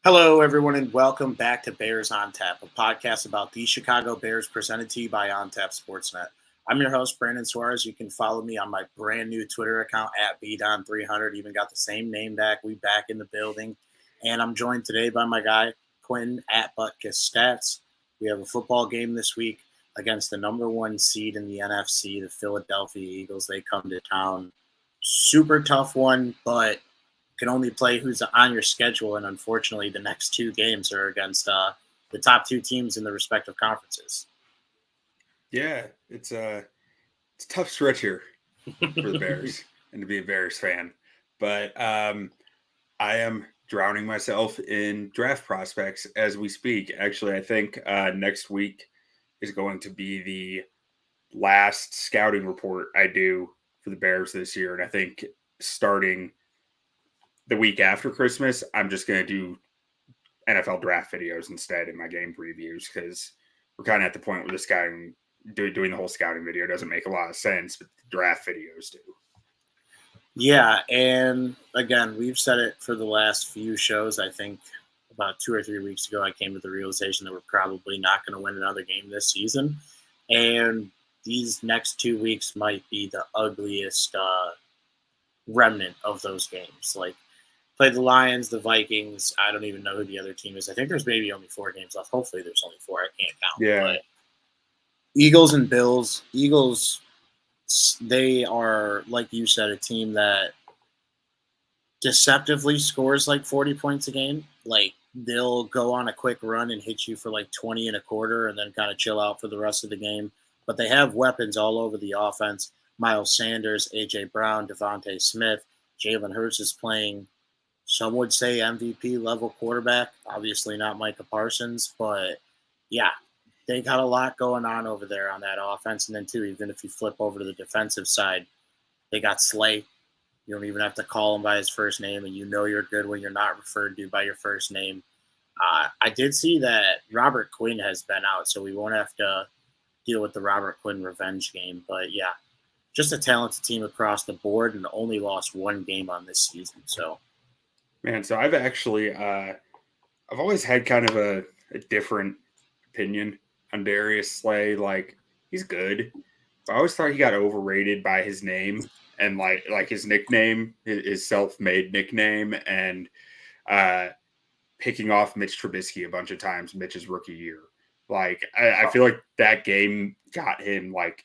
Hello, everyone, and welcome back to Bears on Tap, a podcast about the Chicago Bears presented to you by On Tap Sportsnet. I'm your host, Brandon Suarez. You can follow me on my brand new Twitter account at Bdon300. Even got the same name back. We back in the building. And I'm joined today by my guy, Quinten at Butkus Stats. We have a football game this week against the number one seed in the NFC, the Philadelphia Eagles. They come to town. Super tough one, but can only play who's on your schedule, and unfortunately, the next two games are against the top two teams in the respective conferences. Yeah, it's a tough stretch here for the Bears and to be a Bears fan, but I am drowning myself in draft prospects as we speak. Actually, I think next week is going to be the last scouting report I do for the Bears this year, and I think starting the week after Christmas, I'm just going to do NFL draft videos instead in my game previews because we're kind of at the point where this guy doing the whole scouting video doesn't make a lot of sense, but the draft videos do. Yeah, and again, we've said it for the last few shows. I think about 2 or 3 weeks ago, I came to the realization that we're probably not going to win another game this season, and these next 2 weeks might be the ugliest remnant of those games. Like, play the Lions, the Vikings. I don't even know who the other team is. I think there's maybe only 4 games left. Hopefully, there's only 4. I can't count. Yeah. But Eagles and Bills. Eagles, they are, like you said, a team that deceptively scores like 40 points a game. Like, they'll go on a quick run and hit you for like 20 and a quarter and then kind of chill out for the rest of the game. But they have weapons all over the offense. Miles Sanders, A.J. Brown, Devontae Smith. Jalen Hurts is playing, some would say, MVP level quarterback. Obviously not Micah Parsons, but yeah, they got a lot going on over there on that offense. And then too, even if you flip over to the defensive side, they got Slay. You don't even have to call him by his first name, and you know you're good when you're not referred to by your first name. I did see that Robert Quinn has been out, so we won't have to deal with the Robert Quinn revenge game. But yeah, just a talented team across the board, and only lost 1 game on this season. So, Man, so I've actually I've always had kind of a different opinion on Darius Slay. Like, he's good, but I always thought he got overrated by his name and like his nickname, his self-made nickname, and picking off Mitch Trubisky a bunch of times, Mitch's rookie year. Like, I feel like that game got him like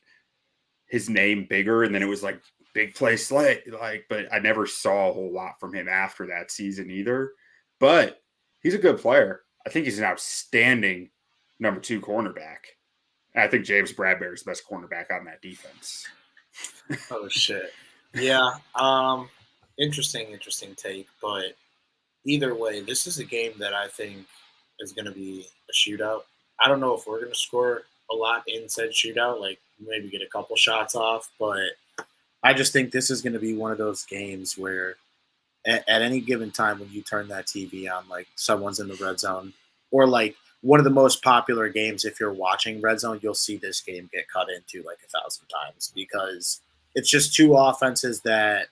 his name bigger, and then it was like big play Slay. Like, but I never saw a whole lot from him after that season either. But he's a good player. I think he's an outstanding number 2 cornerback. And I think James Bradbury is the best cornerback on that defense. oh shit, yeah. Interesting take. But either way, this is a game that I think is going to be a shootout. I don't know if we're going to score a lot in said shootout, like maybe get a couple shots off, but I just think this is going to be one of those games where at any given time when you turn that TV on, like someone's in the red zone, or like one of the most popular games, if you're watching red zone, you'll see this game get cut into like 1,000 times because it's just two offenses that,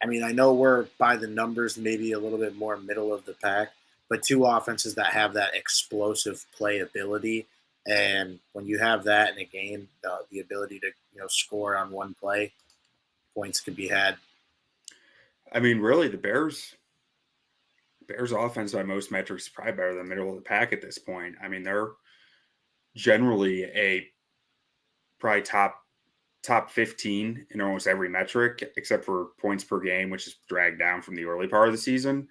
I mean, I know we're by the numbers maybe a little bit more middle of the pack, but two offenses that have that explosive play ability. And when you have that in a game, the ability to score on one play, points can be had. I mean, really, the Bears offense by most metrics is probably better than middle of the pack at this point. I mean, they're generally a probably top 15 in almost every metric except for points per game, which is dragged down from the early part of the season.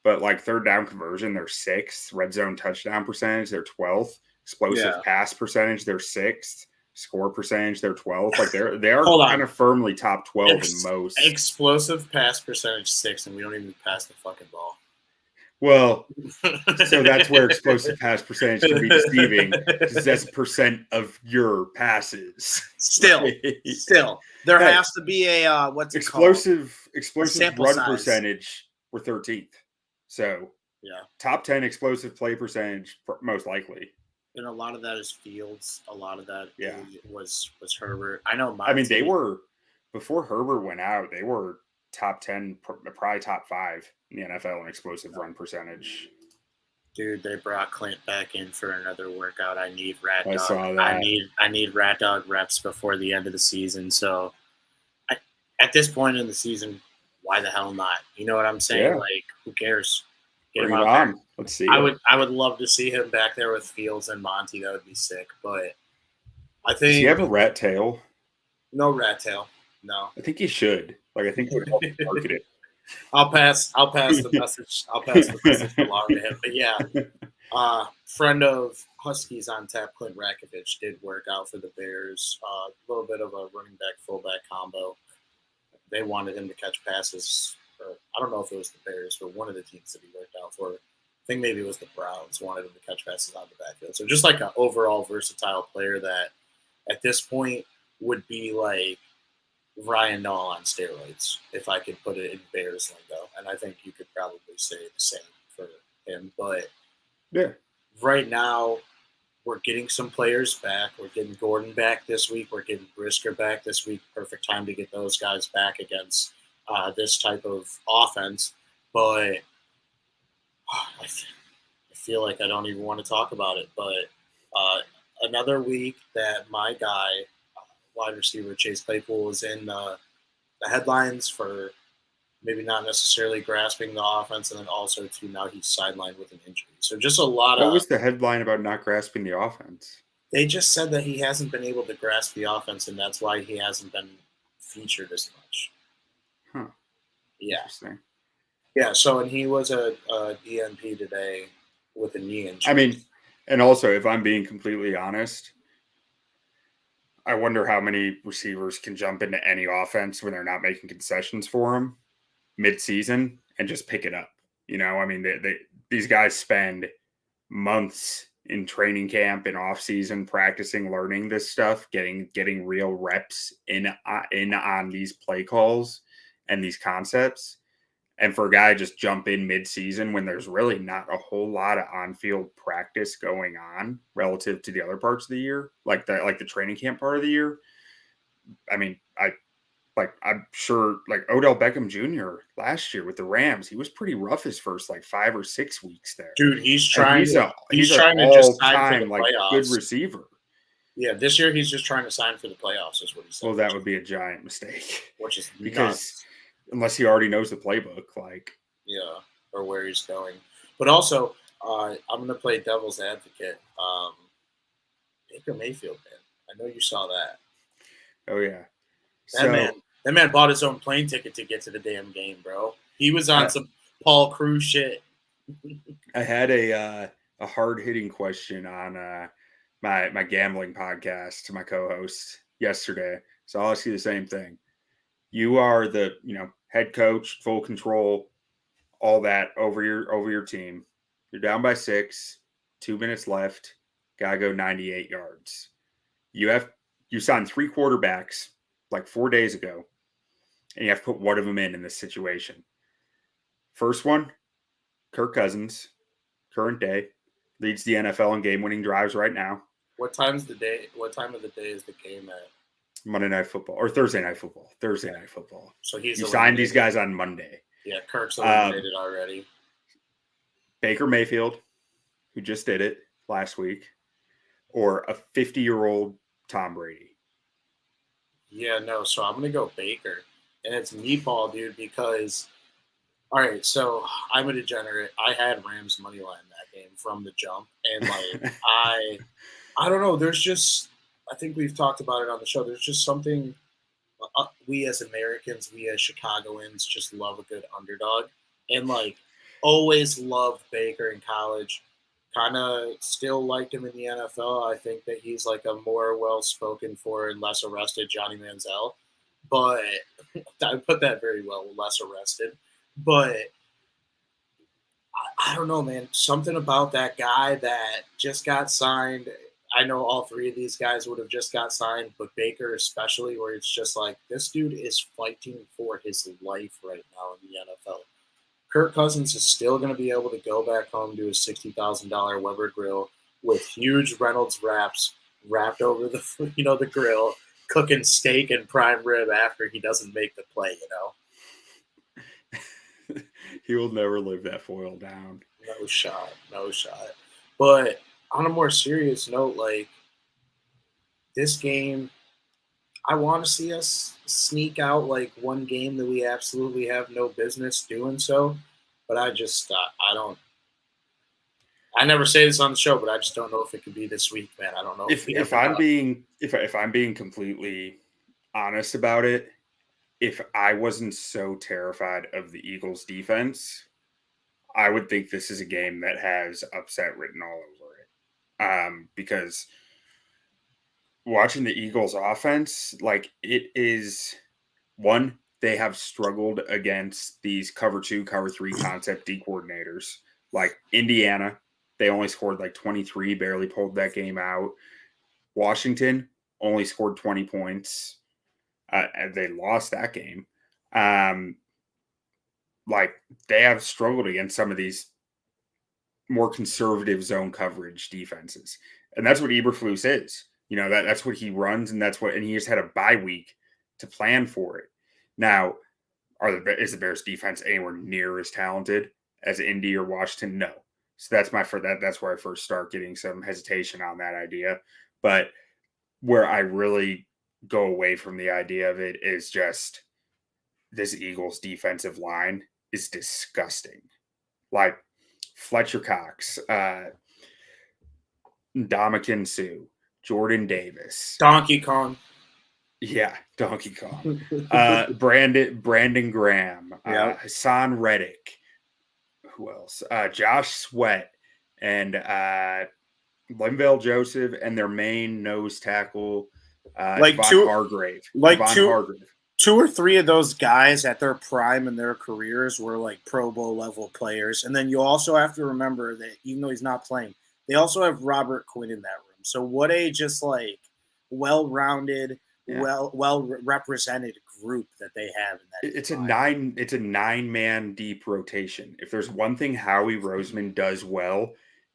But like third down conversion, they're 6th. Red zone touchdown percentage, they're 12th. Explosive pass percentage, they're 6th. Score percentage, they're 12th. Like they are kind of firmly top 12 in most. Explosive pass percentage 6, and we don't even pass the fucking ball. Well, so that's where explosive pass percentage can be deceiving because that's a percent of your passes. Still, there has to be a explosive run size. Percentage. We're 13th, so yeah, top 10 explosive play percentage most likely. And a lot of that is Fields. A lot of that was Herbert. I know. They were before Herbert went out. They were top 10, probably top 5 in the NFL in explosive run percentage. Dude, they brought Clint back in for another workout. I need Rat I Dog. saw that. I need Rat Dog reps before the end of the season. So, at this point in the season, why the hell not? You know what I'm saying? Yeah. Like, who cares? Get Bring him it out there. on. Let's see it. I would love to see him back there with Fields and Monty. That would be sick. But I Does he think have a rat tail? no rat tail. No. I think he should. Like, I think it would help market it. I'll pass the message. I'll pass the message along to him. But yeah, friend of Huskies on tap, Clint Rakovich, did work out for the Bears. A little bit of a running back fullback combo. They wanted him to catch passes. Or, I don't know if it was the Bears, but one of the teams that he worked out for. I think maybe it was the Browns wanted him to catch passes out of the backfield. So just like an overall versatile player that at this point would be like Ryan Nall on steroids, if I could put it in Bears lingo. And I think you could probably say the same for him. But Yeah. right now, we're getting some players back. We're getting Gordon back this week. We're getting Brisker back this week. Perfect time to get those guys back against this type of offense. But I feel like I don't even want to talk about it. But another week that my guy, wide receiver Chase Claypool, is in the headlines for maybe not necessarily grasping the offense, and then also too now he's sidelined with an injury. So just a lot What of. was the headline about not grasping the offense? They just said that he hasn't been able to grasp the offense, and that's why he hasn't been featured as much. Huh. Yeah. Interesting. Yeah. So, and he was a DNP today with a knee injury. I mean, and also, if I'm being completely honest, I wonder how many receivers can jump into any offense when they're not making concessions for them mid-season and just pick it up. You know, I mean, these guys spend months in training camp and off season practicing, learning this stuff, getting real reps in on these play calls and these concepts. And for a guy to just jump in mid-season when there's really not a whole lot of on-field practice going on relative to the other parts of the year, like the training camp part of the year. I mean, I'm sure like Odell Beckham Jr. last year with the Rams, he was pretty rough his first like 5 or 6 weeks there. Dude, he's trying. He's trying an to just sign for the all-time like playoffs. good receiver. Yeah, this year he's just trying to sign for the playoffs, is what he said. Well, that would be a giant mistake. Which is because nuts. Unless he already knows the playbook, like yeah, or where he's going. But also, I'm going to play devil's advocate. Baker Mayfield, man, I know you saw that. Oh yeah, that man bought his own plane ticket to get to the damn game, bro. He was on some Paul Cruz shit. I had a hard-hitting question on my gambling podcast to my co-host yesterday, so I'll ask you the same thing. You are the head coach, full control, all that over your team. You're down by 6, 2 minutes left. Gotta go 98 yards. You signed 3 quarterbacks like 4 days ago, and you have to put one of them in this situation. First one, Kirk Cousins, current day, leads the NFL in game-winning drives right now. What time of the day is the game at? Monday Night Football or Thursday Night Football. Night Football. So you signed these guys on Monday. Yeah, Kirk's eliminated already. Baker Mayfield, who just did it last week, or a 50-year-old Tom Brady. Yeah, no. So I'm gonna go Baker, and it's meatball, dude. Because all right, so I'm a degenerate. I had Rams money line that game from the jump, and like I don't know. There's just I think we've talked about it on the show. There's just something we as Americans, we as Chicagoans, just love a good underdog, and like always loved Baker in college. Kind of still liked him in the NFL. I think that he's like a more well-spoken for and less arrested Johnny Manziel, but I put that very well, less arrested. But I don't know, man. Something about that guy that just got signed. I know all 3 of these guys would have just got signed, but Baker especially, where it's just like this dude is fighting for his life right now in the NFL. Kirk Cousins is still going to be able to go back home to his $60,000 Weber grill with huge Reynolds wraps wrapped over the the grill, cooking steak and prime rib after he doesn't make the play. He will never live that foil down. No shot, no shot. But on a more serious note, like this game, I want to see us sneak out like one game that we absolutely have no business doing so. But I don't. I never say this on the show, but I just don't know if it could be this week, man. I don't know if we If have I'm enough. being if I'm being completely honest about it, if I wasn't so terrified of the Eagles defense, I would think this is a game that has upset written all over it. Because watching the Eagles offense, like it is one, they have struggled against these cover two, cover three concept D coordinators. Like Indiana, they only scored like 23, barely pulled that game out. Washington only scored 20 points. And they lost that game. Um, like they have struggled against some of these more conservative zone coverage defenses, and that's what Eberflus is. You know that's what he runs, and and he just had a bye week to plan for it. Now, is the Bears defense anywhere near as talented as Indy or Washington? No. So that's where I first start getting some hesitation on that idea. But where I really go away from the idea of it is just this Eagles defensive line is disgusting. Like Fletcher Cox, Ndamukong Suh, Jordan Davis. Donkey Kong. Yeah, Donkey Kong. Brandon Graham, Yep. Hassan Reddick. Who else? Josh Sweat and Linval Joseph and their main nose tackle, Like Devon two, Hargrave. like Devon two, Hargrave. two or three of those guys at their prime in their careers were like Pro Bowl level players. And then you also have to remember that even though he's not playing, they also have Robert Quinn in that room. So what a just like well-rounded, Yeah. well represented group that they have in that. It's a 9-man deep rotation. If there's one thing Howie Roseman does well,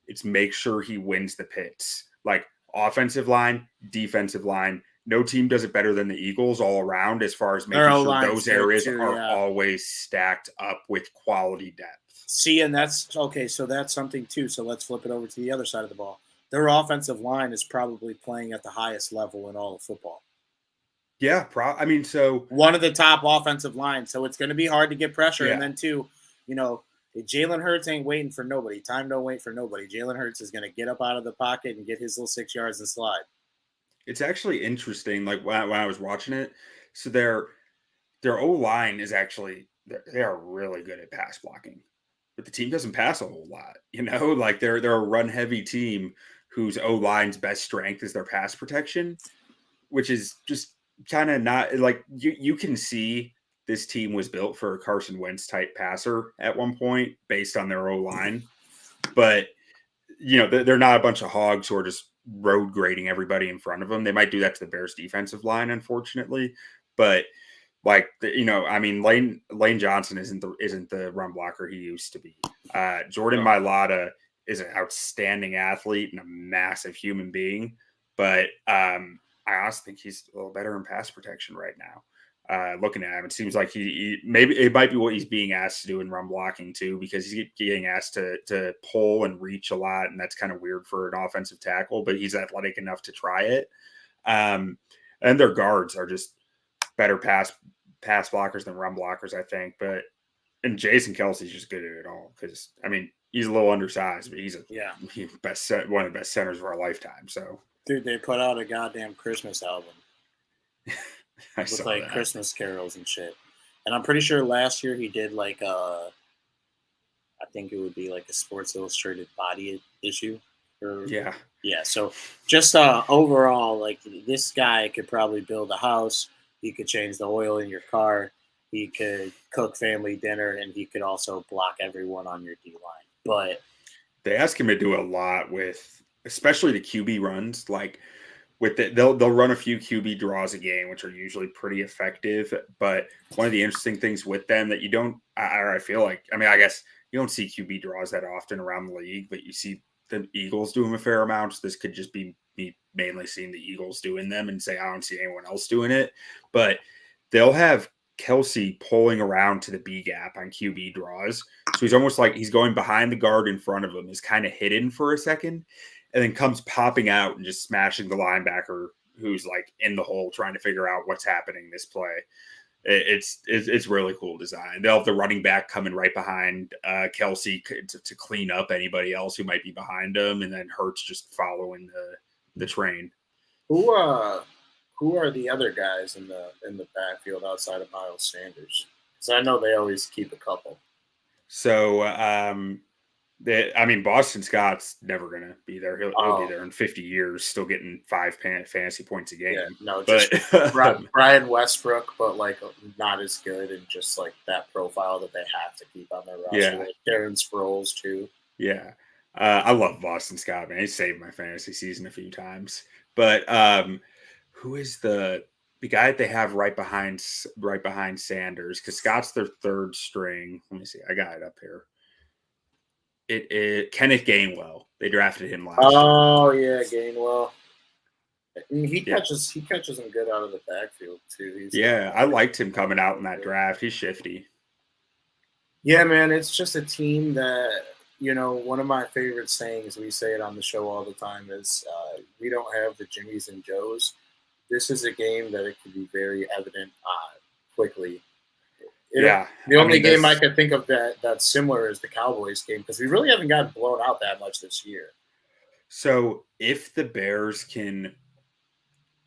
it's make sure he wins the pits. Like offensive line, defensive line. No team does it better than the Eagles all around as far as making sure those areas are always stacked up with quality depth. See, and that's okay. So that's something too. So let's flip it over to the other side of the ball. Their offensive line is probably playing at the highest level in all of football. Yeah, I mean, so one of the top offensive lines. So it's going to be hard to get pressure. Yeah. And then too, Jalen Hurts ain't waiting for nobody. Time don't wait for nobody. Jalen Hurts is going to get up out of the pocket and get his little 6 yards and slide. It's actually interesting. Like when I was watching it, so their O-line is actually they are really good at pass blocking, but the team doesn't pass a whole lot. Like they're a run heavy team whose O-line's best strength is their pass protection, which is just kind of not like you can see this team was built for a Carson Wentz type passer at one point based on their O-line, but they're not a bunch of hogs who are just road grading everybody in front of them. They might do that to the Bears defensive line, unfortunately, but Lane Johnson isn't the run blocker he used to be. Jordan Mailata is an outstanding athlete and a massive human being, but I honestly think he's a little better in pass protection right now. Looking at him, it seems like he maybe it might be what he's being asked to do in run blocking too, because he's getting asked to pull and reach a lot, and that's kind of weird for an offensive tackle. But he's athletic enough to try it. And their guards are just better pass blockers than run blockers, I think. And Jason Kelsey's just good at it all because he's a little undersized, but he's one of the best centers of our lifetime. So. Dude, they put out a goddamn Christmas album with like Christmas carols and shit. And I'm pretty sure last year he did like I think it would be like a Sports Illustrated body issue. Yeah. So just overall, like this guy could probably build a house. He could change the oil in your car. He could cook family dinner, and he could also block everyone on your D line. But they ask him to do a lot with. Especially the QB runs, like they'll run a few QB draws a game, which are usually pretty effective. But one of the interesting things with them that you don't, I feel like, I guess you don't see QB draws that often around the league, but you see the Eagles do them a fair amount. So this could just be me mainly seeing the Eagles doing them and say I don't see anyone else doing it. But they'll have Kelsey pulling around to the B gap on QB draws. So he's almost like he's going behind the guard in front of him, is kind of hidden for a second, and then comes popping out and just smashing the linebacker who's like in the hole trying to figure out what's happening this play. It's really cool design. They'll have the running back coming right behind Kelsey to clean up anybody else who might be behind him, and then Hurts just following the train. Who are the other guys in the backfield outside of Miles Sanders? Because I know they always keep a couple. So Boston Scott's never gonna be there. He'll be there in 50 years, still getting 5 fantasy points a game. Yeah, no, just Brian Westbrook, but like not as good, and just like that profile that they have to keep on their roster. Yeah. Like Darren Sproles too. Yeah, I love Boston Scott, man. He saved my fantasy season a few times. But who is the guy that they have right behind Sanders? Because Scott's their third string. Let me see. I got it up here. It Kenneth Gainwell. They drafted him last year. Oh yeah, Gainwell. He catches them good out of the backfield too. I liked him coming out in that draft. He's shifty. Yeah, man, it's just a team that, one of my favorite sayings, we say it on the show all the time, is we don't have the Jimmies and Joes. This is a game that it could be very evident quickly. The only game I could think of that's similar is the Cowboys game, because we really haven't gotten blown out that much this year. So if the Bears can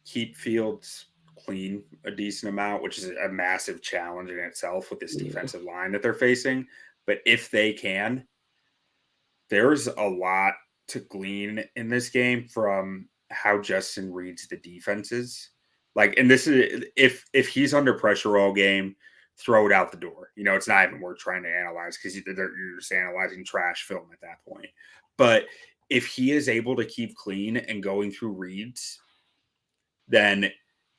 keep Fields clean a decent amount, which is a massive challenge in itself with this defensive line that they're facing, but if they can, there's a lot to glean in this game from how Justin reads the defenses. Like, and this is if he's under pressure all game, throw it out the door. It's not even worth trying to analyze, because you're just analyzing trash film at that point. But if he is able to keep clean and going through reads, then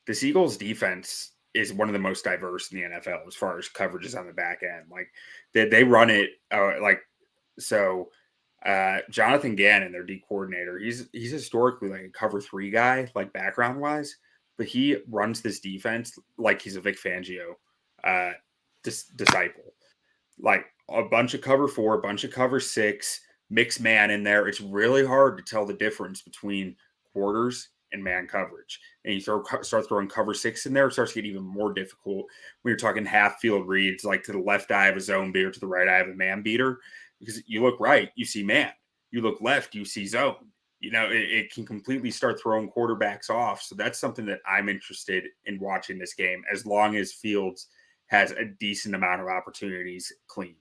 the Eagles defense is one of the most diverse in the NFL as far as coverages on the back end. Like they run it Jonathan Gannon, their D coordinator, he's historically like a cover 3 guy, like background wise, but he runs this defense like he's a Vic Fangio disciple. Like a bunch of cover 4, a bunch of cover 6, mixed man in there. It's really hard to tell the difference between quarters and man coverage. And you start throwing cover 6 in there, it starts getting even more difficult when you're talking half field reads, like to the left eye of a zone beater, to the right eye of a man beater. Because you look right, you see man. You look left, you see zone. It can completely start throwing quarterbacks off. So that's something that I'm interested in watching this game, as long as Fields has a decent amount of opportunities clean.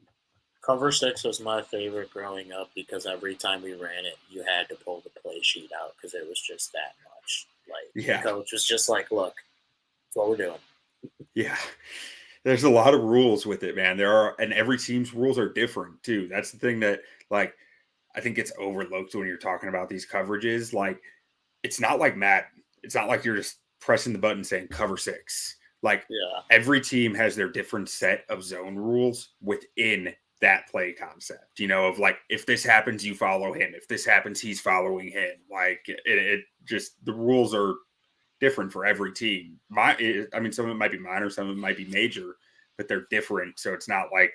Cover 6 was my favorite growing up, because every time we ran it, you had to pull the play sheet out, because it was just that much. The coach was just like, look, that's what we're doing. Yeah. There's a lot of rules with it, man. And every team's rules are different too. That's the thing that, like, I think gets overlooked when you're talking about these coverages. Like, it's not like Madden. It's not like you're just pressing the button saying cover 6. Like, every team has their different set of zone rules within that play concept, of like, if this happens, you follow him. If this happens, he's following him. Like, it just, the rules are different for every team. Some of it might be minor, some of it might be major, but they're different. So it's not like,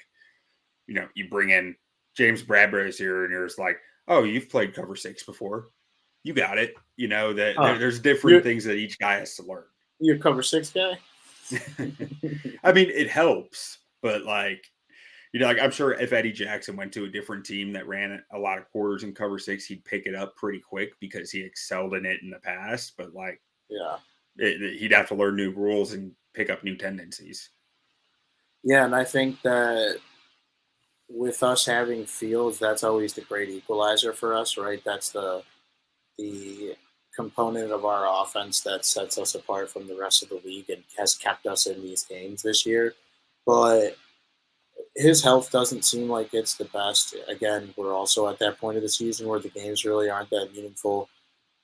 you bring in James Bradbury's here and you're just like, oh, you've played cover 6 before. You got it. There's different things that each guy has to learn. You're a cover 6 guy? It helps, but I'm sure if Eddie Jackson went to a different team that ran a lot of quarters in cover 6, he'd pick it up pretty quick because he excelled in it in the past. But he'd have to learn new rules and pick up new tendencies. Yeah, and I think that with us having Fields, that's always the great equalizer for us, right? That's the component of our offense that sets us apart from the rest of the league and has kept us in these games this year. But his health doesn't seem like it's the best. Again, we're also at that point of the season where the games really aren't that meaningful.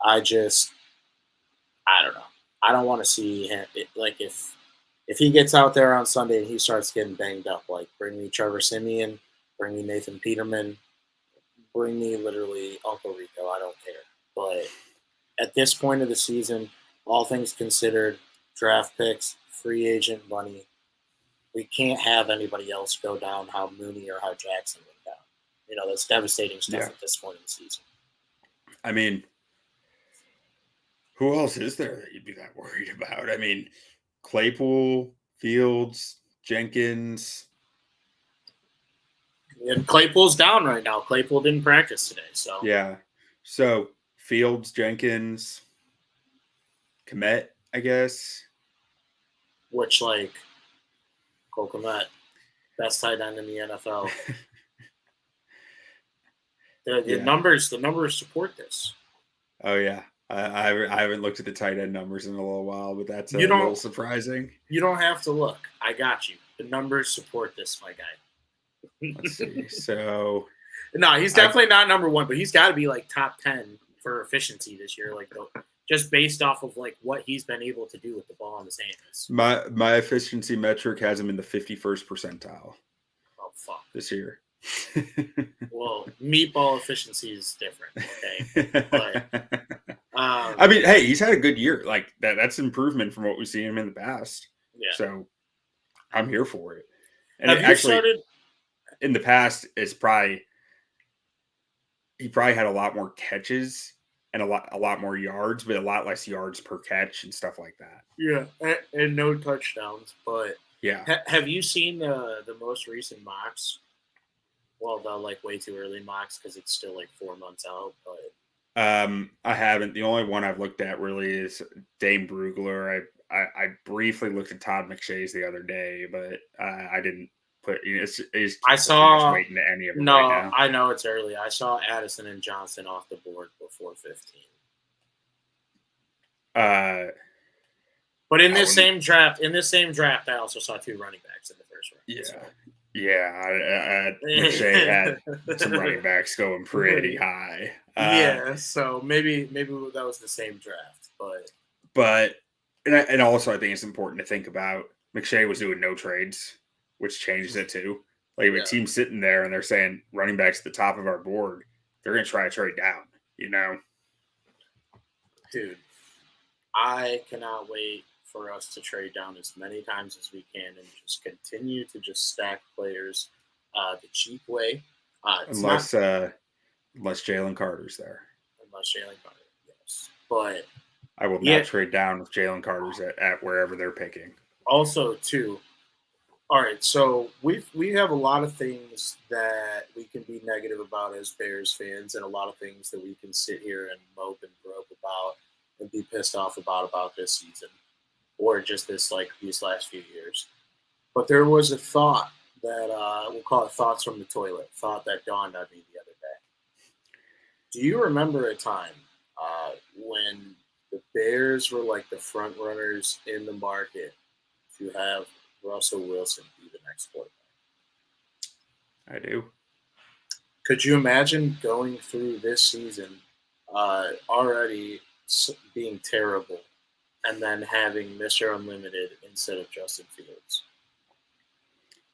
I don't know. I don't want to see him. If he gets out there on Sunday and he starts getting banged up, like, bring me Trevor Siemian, bring me Nathan Peterman, bring me literally Uncle Rico. I don't care. But at this point of the season, all things considered, draft picks, free agent money, we can't have anybody else go down how Mooney or how Jackson went down. That's devastating stuff Yeah. at this point in the season. I mean, who else is there that you'd be that worried about? I mean, Claypool, Fields, Jenkins. And Claypool's down right now. Claypool didn't practice today, so Yeah. So Fields, Jenkins, Komet, I guess. which Cole Kmet, best tight end in the NFL. The Yeah. numbers support this. Oh yeah. I haven't looked at the tight end numbers in a little while, but that's a little surprising. You don't have to look. I got you. The numbers support this, my guy. Let's see. So no, he's definitely not number one, but he's got to be top 10 for efficiency this year. Just based off of what he's been able to do with the ball in his hands. My efficiency metric has him in the 51st percentile. Oh fuck! This year. Well, meatball efficiency is different. Okay, but I mean, hey, he's had a good year. That's improvement from what we've seen him in the past. Yeah. So I'm here for it. And in the past, he probably had a lot more catches and a lot more yards, but a lot less yards per catch and stuff like that. Yeah, and no touchdowns. But yeah, have you seen the most recent mocks? Well, the way too early mocks because it's still 4 months out. But I haven't. The only one I've looked at really is Dane Brugler. I briefly looked at Todd McShay's the other day, but I didn't put. I saw waiting to any of it. No, right now. I know it's early. I saw Addison and Johnson off the board before 15. But in this same draft, I also saw 2 running backs in the first round. Yeah. So. Yeah, McShay had some running backs going pretty high. So maybe that was the same draft, but and also I think it's important to think about McShay was doing no trades, which changes it too. A team sitting there and they're saying running backs at the top of our board, they're going to try to trade down. Dude, I cannot wait for us to trade down as many times as we can and just continue to just stack players the cheap way. Unless Jalen Carter's there. Unless Jalen Carter, yes. But I will not trade down if Jalen Carter's at wherever they're picking. Also, too, all right, so we have a lot of things that we can be negative about as Bears fans and a lot of things that we can sit here and mope and grope about and be pissed off about this season. Or just these last few years. But there was a thought that we'll call it thoughts from the toilet, thought that dawned on me the other day. Do you remember a time when the Bears were the front runners in the market to have Russell Wilson be the next quarterback? I do. Could you imagine going through this season already being terrible and then having Mr. Unlimited instead of Justin Fields?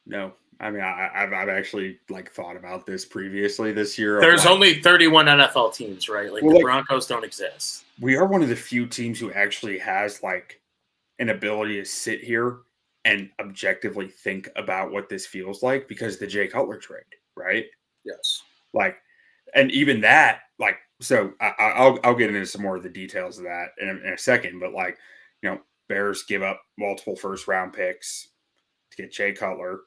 No. I mean, I've actually thought about this previously this year. There's only 31 NFL teams, right? The Broncos don't exist. We are one of the few teams who actually has an ability to sit here and objectively think about what this feels like because the Jay Cutler trade, right? Yes. And even that, so I'll get into some more of the details of that in a second, but Bears give up multiple first round picks to get Jay Cutler.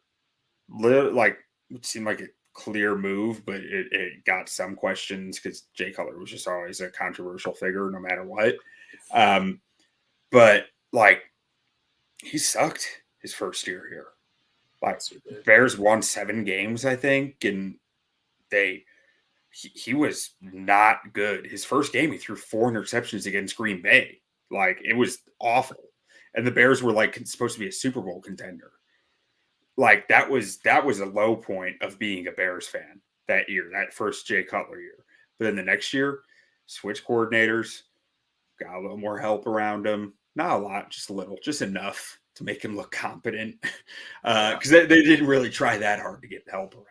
It seemed like a clear move, but it got some questions because Jay Cutler was just always a controversial figure no matter what. But he sucked his first year here. Bears won 7 games, I think, and he was not good. His first game, he threw 4 interceptions against Green Bay. It was awful. And the Bears were supposed to be a Super Bowl contender. That was a low point of being a Bears fan that year, that first Jay Cutler year. But then the next year, switch coordinators, got a little more help around him. Not a lot, just a little, just enough to make him look competent. Because they didn't really try that hard to get help around.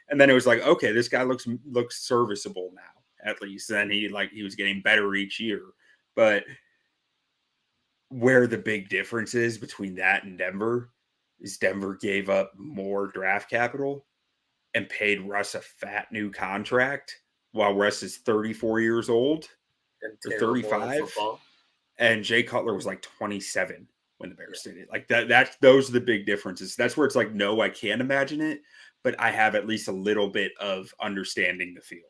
And then it was okay, this guy looks serviceable now, at least. And he was getting better each year. But where the big difference is between that and Denver is Denver gave up more draft capital and paid Russ a fat new contract while Russ is 34 years old And or terrible at 35, football. and Jay Cutler was like 27 when the Yeah. Bears did it. Like that's those are the big differences. That's where it's like, no, I can't imagine it, but I have at least a little bit of understanding the feeling.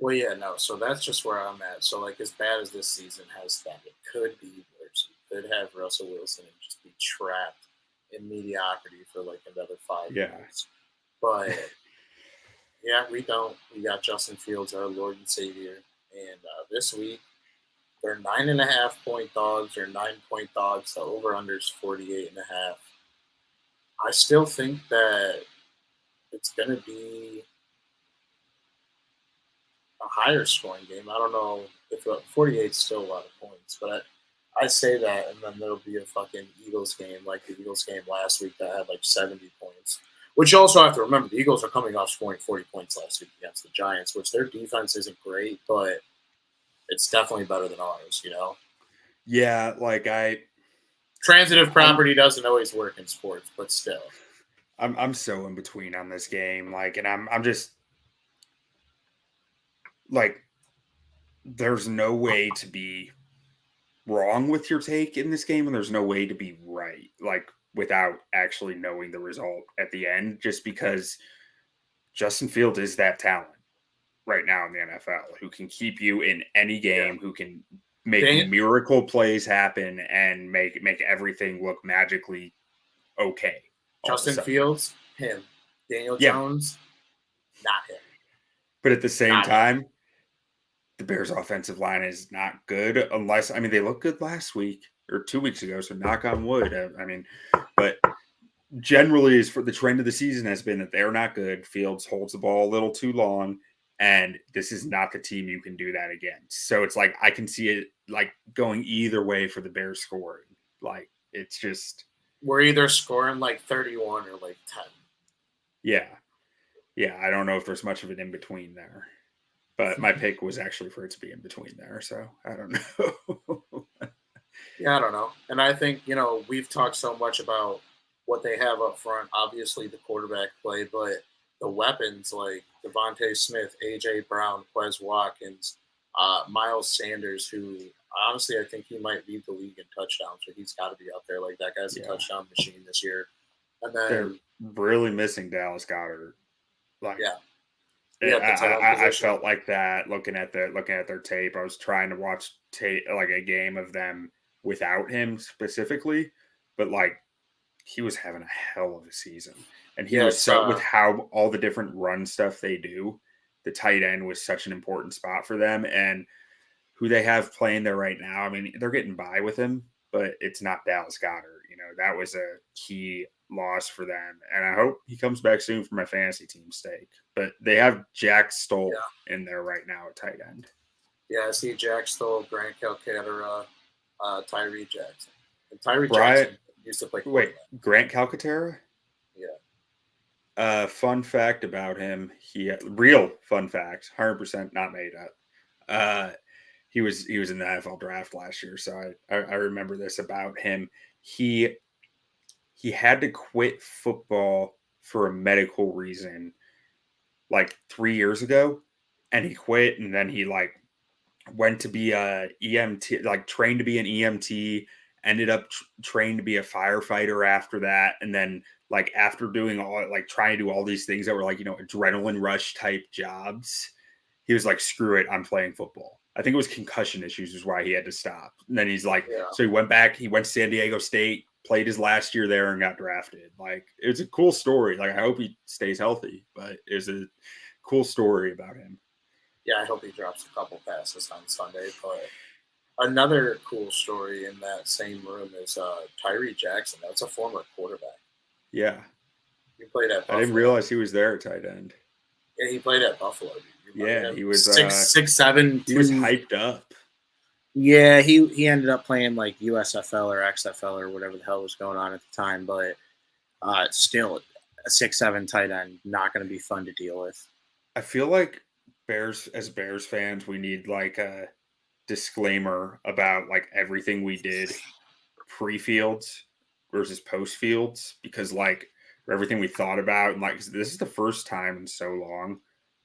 Well, yeah, no. So that's just where I'm at. So, like, as bad as this season has been, it could be worse. We could have Russell Wilson and just be trapped in mediocrity for like another five Yeah. years. But yeah, we don't. We got Justin Fields, our Lord and Savior, and this week they're 9.5 point dogs or 9 point dogs. The over under is 48.5. I still think that it's going to be a higher scoring game. I don't know if 48 is still a lot of points, but I say that, and then there'll be a fucking Eagles game like the Eagles game last week that had like 70 points. Which you also have to remember, the Eagles are coming off scoring 40 points last week against the Giants, which their defense isn't great, but it's definitely better than ours, you know? Yeah, Transitive I'm property doesn't always work in sports, but still. I'm so in between on this game. Like, and I'm just like, there's no way to be wrong with your take in this game, and there's no way to be right, like without actually knowing the result at the end, just because Justin Fields is that talent right now in the NFL who can keep you in any Yeah. game, who can make Dan- miracle plays happen and make everything look magically okay all of a Justin sudden. Fields, him. Daniel Yeah, Jones, not him. but at the same Not him. time, the Bears' offensive line is not good unless, I mean, they looked good last week or 2 weeks ago, so knock on wood. I mean, but generally, is for the trend of the season has been that they're not good. Fields holds the ball a little too long, and this is not the team you can do that against. So it's like I can see it like going either way for the Bears scoring. Like it's just We're either scoring like 31 or like 10. yeah, yeah. I don't know if there's much of an in between there, but my pick was actually for it to be in between there. So I don't know. Yeah, I don't know. And I think, we've talked so much about what they have up front, obviously the quarterback play, but the weapons like Devontae Smith, AJ Brown, Quez Watkins, Miles Sanders, who honestly I think he might lead the league in touchdowns, so he's got to be up there. Like that guy's a Yeah, touchdown machine this year. And they're then, really missing Dallas Goddard. Like yeah, yeah, at the tight end I position. felt like that looking at their tape. I was trying to watch tape like a game of them without him specifically, but like he was having a hell of a season, and he Yeah, was it's so with how all the different run stuff they do. The tight end was such an important spot for them, and who they have playing there right now. I mean, they're getting by with him, but it's not Dallas Goddard. You know, that was a key loss for them. And I hope he comes back soon for my fantasy team's sake. But they have Jack Stoll yeah. in there right now at tight end. Yeah, I see Jack Stoll, Grant Calcaterra, Tyree Jackson. And Tyree Bryant, Jackson used to play wait, quarterback. Grant Calcaterra? Yeah. Fun fact about him, real fun fact, 100% not made up. Uh, he was in the NFL draft last year, so I remember this about him. He had to quit football for a medical reason like 3 years ago, and he quit, and then he like went to be a EMT, like trained to be an EMT, ended up trained to be a firefighter after that, and then like after doing all like trying to do all these things that were like adrenaline rush type jobs, he was like, screw it, I'm playing football. I think it was concussion issues is why he had to stop. And then he's like, Yeah. so he went back, he went to San Diego State, played his last year there and got drafted. Like it's a cool story. Like I hope he stays healthy, but it's a cool story about him. Yeah, I hope he drops a couple passes on Sunday. But another cool story in that same room is Tyree Jackson. That's a former quarterback. Yeah. He played at I didn't Buffalo. realize he was there at tight end. Yeah, he played at Buffalo. Dude. You remember Yeah, him? he was 6'7", he was two. hyped up. Yeah, he ended up playing like USFL or XFL or whatever the hell was going on at the time. But still, a 6'7" tight end, not going to be fun to deal with. I feel like Bears fans, we need like a disclaimer about like everything we did pre-Fields versus post Fields because like for everything we thought about and like this is the first time in so long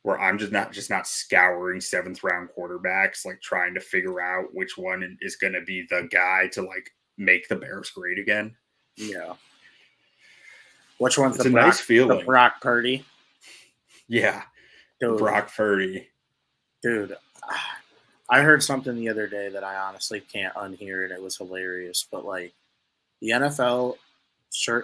where I'm just not scouring seventh round quarterbacks like trying to figure out which one is going to be the guy to like make the Bears great again. Yeah. Which one's It's a nice feeling. The Brock Purdy? Yeah, Dude, Brock Purdy. Dude, I heard something the other day that I honestly can't unhear, and it was hilarious. But like the NFL,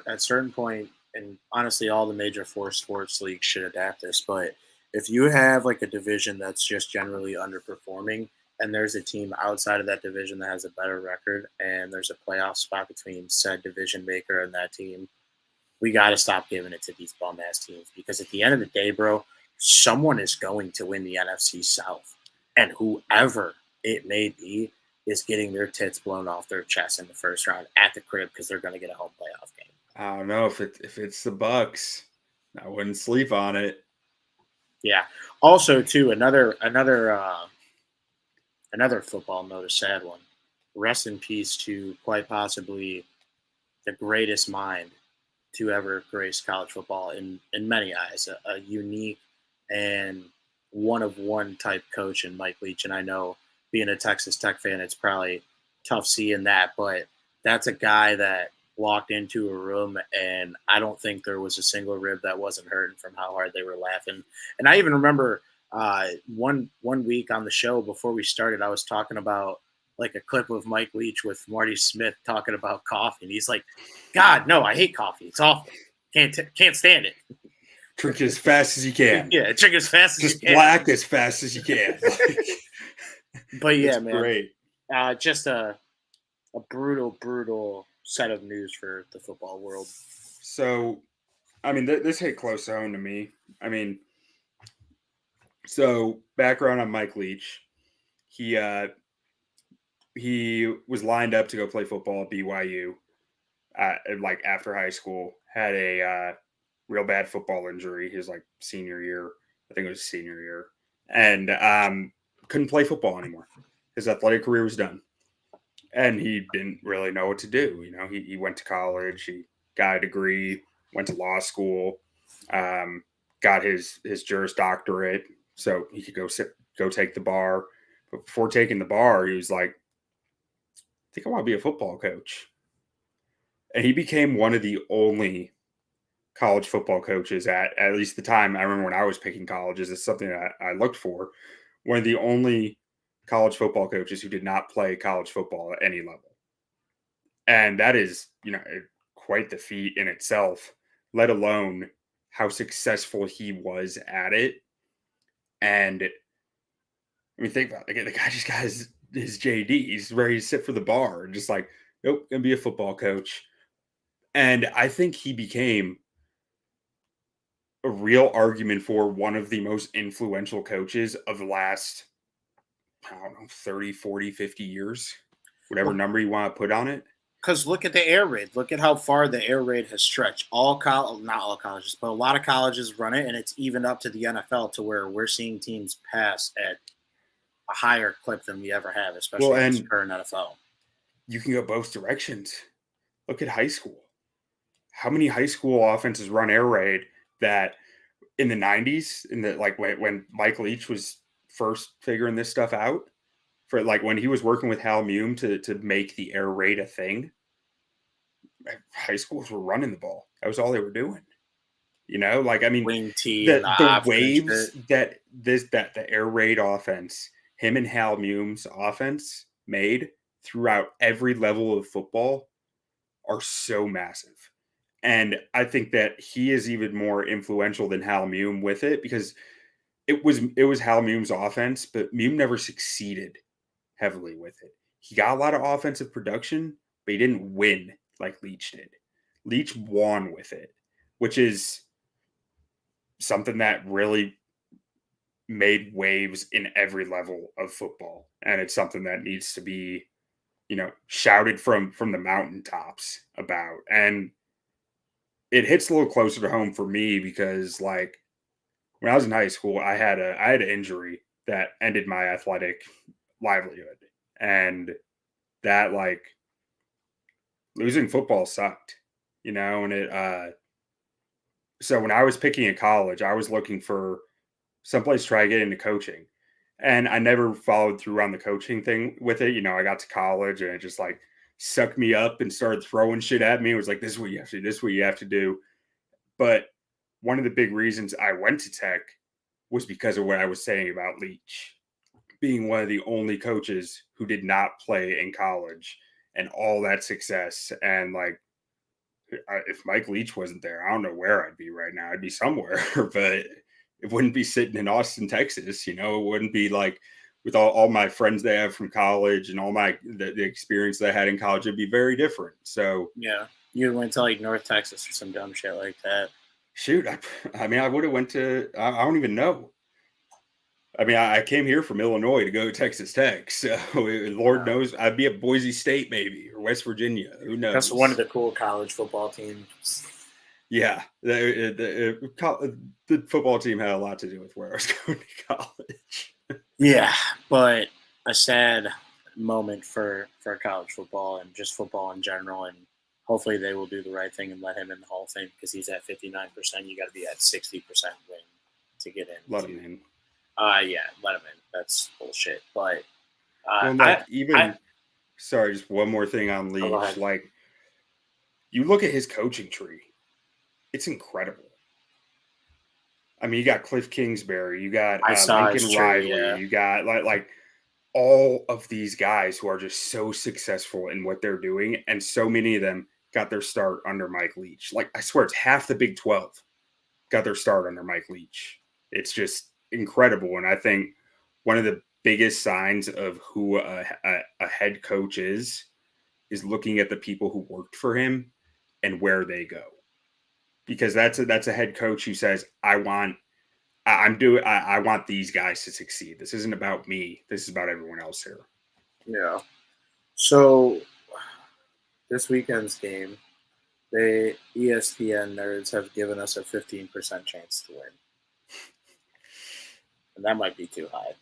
at certain point, and honestly, all the major four sports leagues should adapt this. But if you have like a division that's just generally underperforming, and there's a team outside of that division that has a better record, and there's a playoff spot between said division maker and that team, we got to stop giving it to these bum ass teams because at the end of the day, bro, someone is going to win the NFC South, and whoever it may be is getting their tits blown off their chest in the first round at the crib because they're going to get a home playoff game. I don't know if it's the Bucks. I wouldn't sleep on it. Yeah. Also, too, another football note, a sad one. Rest in peace to quite possibly the greatest mind to ever grace college football in many eyes. A unique and one of one type coach in Mike Leach. And I know being a Texas Tech fan, it's probably tough seeing that, but that's a guy that walked into a room and I don't think there was a single rib that wasn't hurting from how hard they were laughing. And I even remember one week on the show before we started, I was talking about like a clip of Mike Leach with Marty Smith talking about coffee. And he's like, God, no, I hate coffee. It's awful. Can't stand it. Drink it as fast as you can. Yeah, drink as fast as you can. Just black as fast as you can. But yeah, man. Great. Just a brutal set of news for the football world. So, I mean, this hit close to home to me. I mean, so background on Mike Leach. He was lined up to go play football at BYU, like after high school. Had a real bad football injury his like senior year. I think it was senior year, and couldn't play football anymore. His athletic career was done, and he didn't really know what to do. You know, he went to college, he got a degree, went to law school, got his Juris Doctorate, so he could go take the bar. But before taking the bar, he was like, I think I want to be a football coach. And he became one of the only college football coaches at least the time. I remember when I was picking colleges, it's something that I looked for. One of the only college football coaches who did not play college football at any level. And that is, quite the feat in itself, let alone how successful he was at it. And I mean, think about it. The guy just got his JD. He's ready to sit for the bar and just like, nope, gonna be a football coach. And I think he became a real argument for one of the most influential coaches of the last, I don't know, 30, 40, 50 years, whatever number you want to put on it. Because look at the air raid. Look at how far the air raid has stretched. Not all colleges, but a lot of colleges run it, and it's even up to the NFL to where we're seeing teams pass at a higher clip than we ever have, especially in the current NFL. You can go both directions. Look at high school. How many high school offenses run air raid that in the 90s, when Mike Leach was first figuring this stuff out, for like when he was working with Hal Mume to make the air raid a thing, high schools were running the ball. That was all they were doing. Wing T the waves that the air raid offense, him and Hal Mume's offense made throughout every level of football are so massive. And I think that he is even more influential than Hal Mume with it because it was Hal Mume's offense, but Mume never succeeded heavily with it. He got a lot of offensive production, but he didn't win like Leach did. Leach won with it, which is something that really made waves in every level of football. And it's something that needs to be, shouted from the mountaintops about. And it hits a little closer to home for me because, like, when I was in high school, I had an injury that ended my athletic livelihood, and that, like, losing football sucked, and so when I was picking a college, I was looking for someplace to try to get into coaching. And I never followed through on the coaching thing with it. I got to college and it just like sucked me up and started throwing shit at me. It was like, this is what you have to do. This is what you have to do. But one of the big reasons I went to Tech was because of what I was saying about Leach being one of the only coaches who did not play in college and all that success. And like, if Mike Leach wasn't there, I don't know where I'd be right now. I'd be somewhere, but it wouldn't be sitting in Austin, Texas. It wouldn't be like with all my friends they have from college and all the experience that I had in college. It'd be very different. So Yeah, you went to like North Texas or some dumb shit like that. Shoot, I mean, I would have went to. I don't even know. I mean, I came here from Illinois to go to Texas Tech, so Lord knows I'd be at Boise State maybe or West Virginia. Who knows? That's one of the cool college football teams. Yeah, the football team had a lot to do with where I was going to college. Yeah, but a sad moment for college football and just football in general, and hopefully they will do the right thing and let him in the Hall of Fame because he's at 59%. You got to be at 60% win to get in. Let him in. Yeah, let him in. That's bullshit. But sorry, just one more thing on Leach. Like, you look at his coaching tree, it's incredible. I mean, you got Cliff Kingsbury, you got Lincoln Riley, yeah. You got like all of these guys who are just so successful in what they're doing, and so many of them got their start under Mike Leach. Like, I swear, it's half the Big 12 got their start under Mike Leach. It's just incredible, and I think one of the biggest signs of who a head coach is looking at the people who worked for him and where they go, because that's a head coach who says, I want these guys to succeed. This isn't about me. This is about everyone else here. Yeah. So this weekend's game, the ESPN nerds have given us a 15% chance to win. And that might be too high.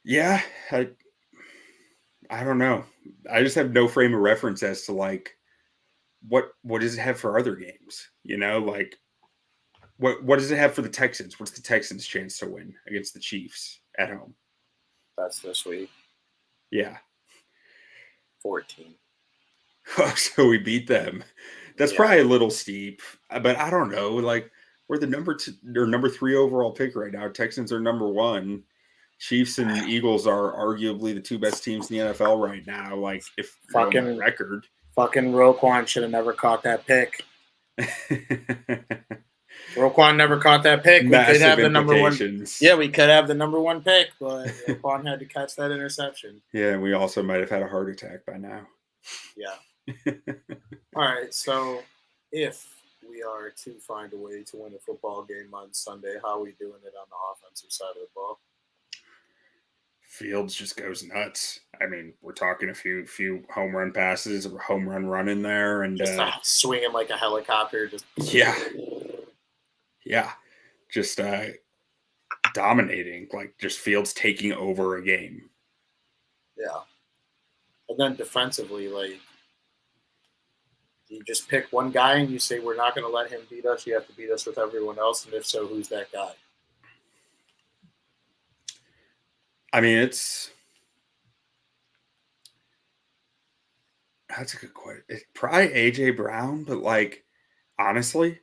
Yeah, I don't know. I just have no frame of reference as to like what does it have for other games? Like what does it have for the Texans? What's the Texans' chance to win against the Chiefs at home? That's this week. Yeah. 14. Oh, so we beat them. That's probably a little steep, but I don't know. Like, we're the number 3 overall pick right now. Texans are number 1. Chiefs and Eagles are arguably the 2 best teams in the NFL right now. Like, if fucking record, fucking Roquan should have never caught that pick. Roquan never caught that pick. We could have the number 1. Yeah, we could have the number 1 pick, but Roquan had to catch that interception. Yeah, we also might have had a heart attack by now. Yeah. All right, so if we are to find a way to win a football game on Sunday, how are we doing it on the offensive side of the ball? Fields just goes nuts. I mean, we're talking a few home run passes, a home run run in there, and just swinging like a helicopter. Just just dominating, like just Fields taking over a game. Yeah, and then defensively, like, you just pick one guy and you say we're not going to let him beat us. You have to beat us with everyone else, and if so, who's that guy? I mean, that's a good question. It's probably AJ Brown, but like, honestly,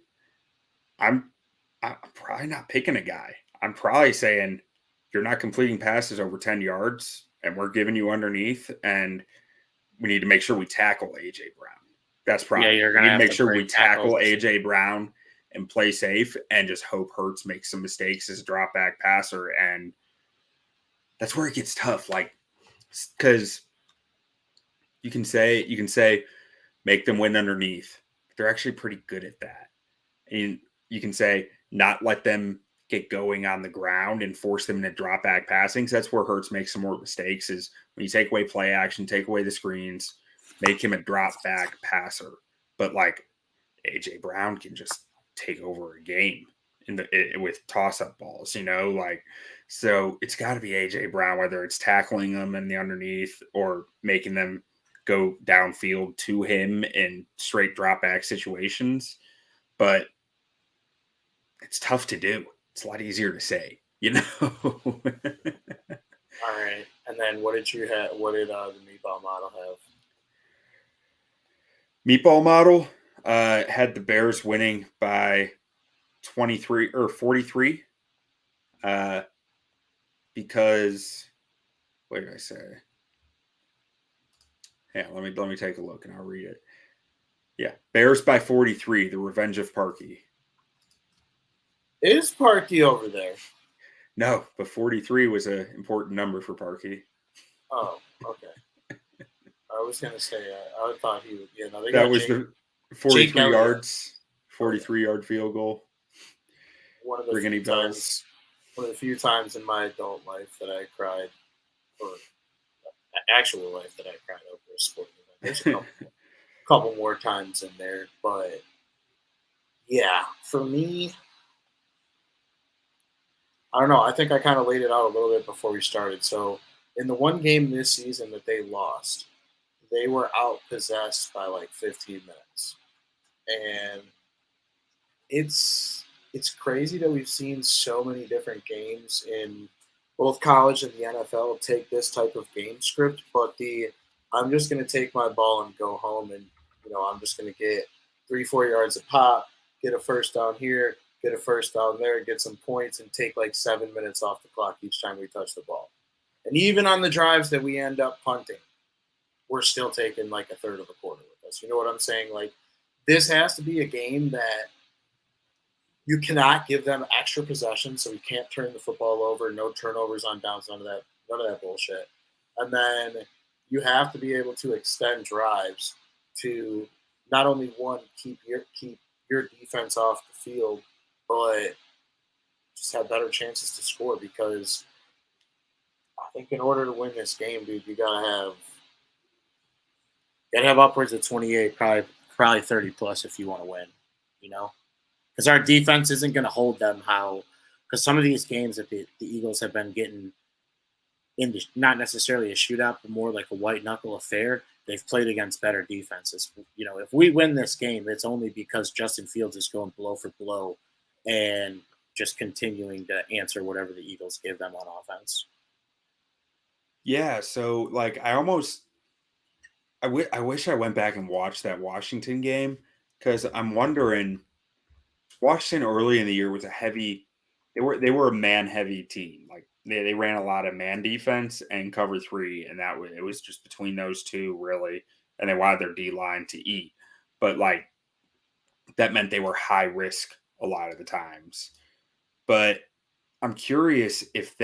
I'm probably not picking a guy. I'm probably saying you're not completing passes over 10 yards, and we're giving you underneath, and we need to make sure we tackle AJ Brown. That's probably you're going to make sure we tackle AJ Brown and play safe, and just hope Hurts makes some mistakes as a drop back passer. And that's where it gets tough, like, because you can say make them win underneath. They're actually pretty good at that. And you can say not let them get going on the ground and force them into drop back passing. So that's where Hurts makes some more mistakes, is when you take away play action, take away the screens, make him a drop back passer. But like, AJ Brown can just take over a game with toss up balls, like, so it's got to be AJ Brown, whether it's tackling them in the underneath or making them go downfield to him in straight drop back situations, but it's tough to do. It's a lot easier to say, you know. All right. And then what did you have? What did the meatball model have? Meatball model had the Bears winning by 23 or 43 uh, because what did I say? Yeah, let me take a look and I'll read it. Yeah, Bears by 43, the revenge of Parkey. Is Parky over there? No, but 43 was an important number for Parkey. Oh, okay. I was gonna say I thought he would. Yeah, no, they That got was Jake. the Jake 43 Elliott. yards, Oh yeah, 43-yard field goal. one of the Ring any few bells? times, one of the few times in my adult life that I cried, or actual life that I cried over a sporting event. There's a couple more times in there, but yeah, for me, I don't know. I think I kind of laid it out a little bit before we started. So in the one game this season that they lost, they were out possessed by like 15 minutes, and it's crazy that we've seen so many different games in both college and the NFL take this type of game script. But the I'm just going to take my ball and go home, and I'm just going to get 3-4 yards a pop, get a first down here, get a first down there, get some points, and take like 7 minutes off the clock each time we touch the ball. And even on the drives that we end up punting, we're still taking like a third of a quarter with us. You know what I'm saying? Like this has to be a game that you cannot give them extra possessions, so you can't turn the football over. No turnovers on downs. None of that bullshit. And then you have to be able to extend drives to not only one keep your defense off the field, but just have better chances to score. Because I think in order to win this game, dude, you gotta have upwards of 28, probably 30 plus if you want to win. You know. Because our defense isn't going to hold them how. Because some of these games that the Eagles have been getting in not necessarily a shootout, but more like a white knuckle affair. They've played against better defenses. If we win this game, it's only because Justin Fields is going blow for blow and just continuing to answer whatever the Eagles give them on offense. Yeah, so like I wish I went back and watched that Washington game because I'm wondering Washington early in the year was a heavy. They were a man heavy team. Like they ran a lot of man defense and cover three, and it was just between those two really, and they wanted their D line to eat. But like that meant they were high risk a lot of the times. But I'm curious if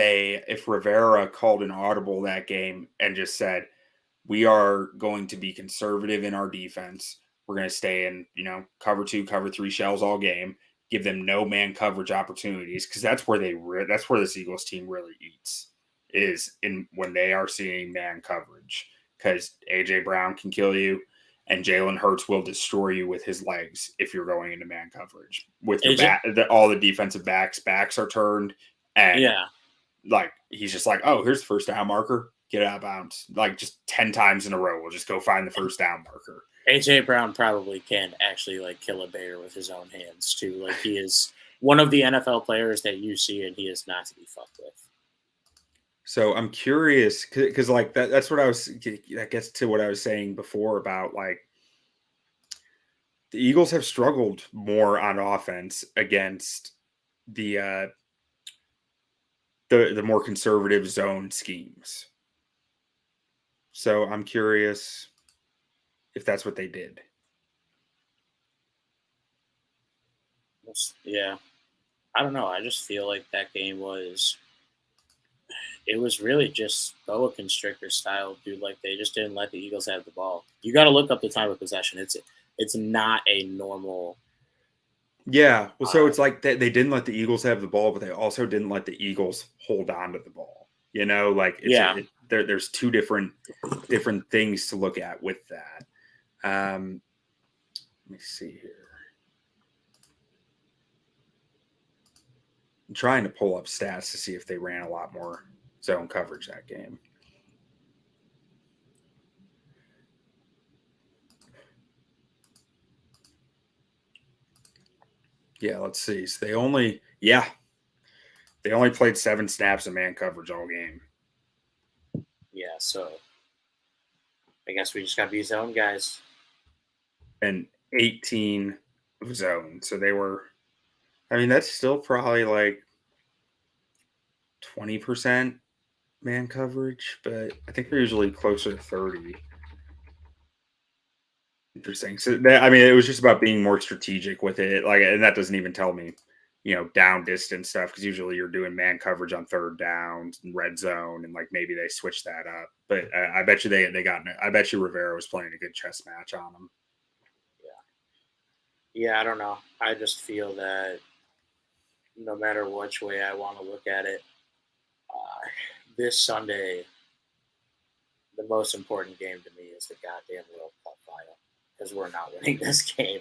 Rivera called an audible that game and just said, we are going to be conservative in our defense. We're going to stay in, cover two, cover three shells all game. Give them no man coverage opportunities because that's where that's where this Eagles team really eats is in when they are seeing man coverage because AJ Brown can kill you and Jalen Hurts will destroy you with his legs if you're going into man coverage with your AJ, back. All the defensive backs are turned and yeah, like he's just like, oh, here's the first down marker. Get it out of bounds. Like just 10 times in a row. We'll just go find the first down marker. AJ Brown probably can actually like kill a bear with his own hands too. Like he is one of the NFL players that you see, and he is not to be fucked with. So I'm curious because like that's what that gets to what I was saying before about like the Eagles have struggled more on offense against the the more conservative zone schemes. So I'm curious if that's what they did. Yeah, I don't know. I just feel like that game was it was really just boa constrictor style, dude. Like they just didn't let the Eagles have the ball. You got to look up the time of possession. It's not a normal. Yeah, well, so it's like they didn't let the Eagles have the ball, but they also didn't let the Eagles hold on to the ball. Like Yeah, there's two different things to look at with that. Let me see here. I'm trying to pull up stats to see if they ran a lot more zone coverage that game. Yeah, let's see. So they only played 7 snaps of man coverage all game. Yeah, so I guess we just got to be zone guys. And 18 of zone. So they were, I mean, that's still probably like 20% man coverage, but I think they're usually closer to 30. Interesting. So that, I mean, it was just about being more strategic with it. Like, and that doesn't even tell me, down distance stuff, because usually you're doing man coverage on third downs and red zone, and like maybe they switched that up. But I bet you they got. I bet you Rivera was playing a good chess match on them. Yeah, I don't know. I just feel that no matter which way I want to look at it, uh, this Sunday, the most important game to me is the goddamn World Cup final because we're not winning this game.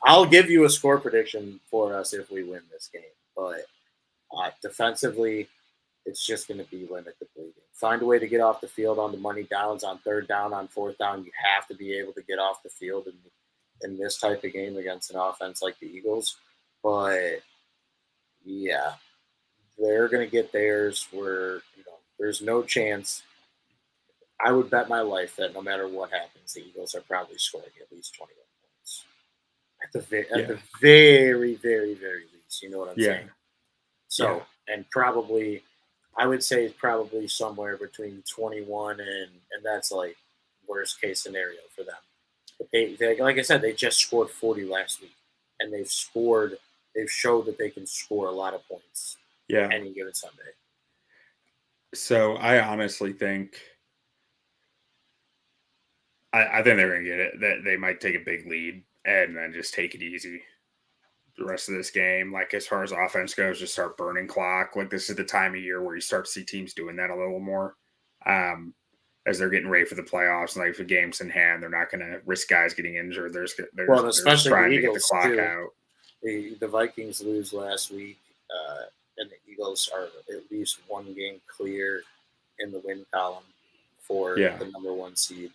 I'll give you a score prediction for us if we win this game, but defensively, it's just going to be limited bleeding. Find a way to get off the field on the money downs, on third down, on fourth down. You have to be able to get off the field in this type of game against an offense like the Eagles. But yeah, they're going to get theirs. There's no chance. I would bet my life that no matter what happens, the Eagles are probably scoring at least 21 points at Yeah, the very, very, very least. You know what I'm yeah, saying? yeah. So, and probably, I would say it's probably somewhere between 21 and that's like worst case scenario for them. But they like I said, they just scored 40 last week, and they've showed that they can score a lot of points Yeah. any given Sunday. So I honestly think I think they're gonna get it. That they might take a big lead and then just take it easy the rest of this game. Like as far as offense goes, just start burning clock. Like this is the time of year where you start to see teams doing that a little more. Um, as they're getting ready for the playoffs, and like if the game's in hand, they're not going to risk guys getting injured. Well, and They're just especially the trying to get the Eagles clock too. out. The Vikings lose last week, and the Eagles are at least one game clear in the win column for Yeah, the number one seed.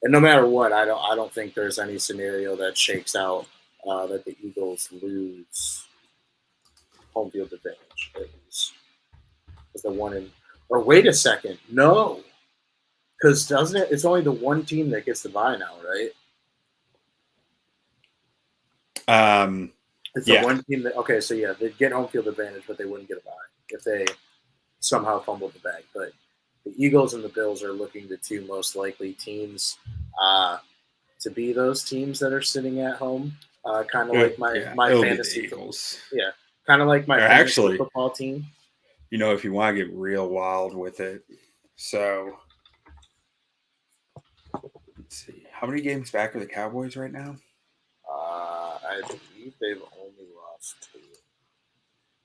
And no matter what, I don't think there's any scenario that shakes out that the Eagles lose home field advantage. At least is the one in. Or wait a second, no, because doesn't it? It's only the one team that gets the bye now, right? um, It's the yeah, one team that. Okay, so yeah, they'd get home field advantage, but they wouldn't get a bye if they somehow fumbled the bag. But the Eagles and the Bills are looking the two most likely teams uh, to be those teams that are sitting at home. Kind of like yeah. my It'll be the fantasy, Eagles. yeah, kind of like my Or fantasy actually, football team. if you want to get real wild with it, so let's see, how many games back are the Cowboys right now? I believe they've only lost two.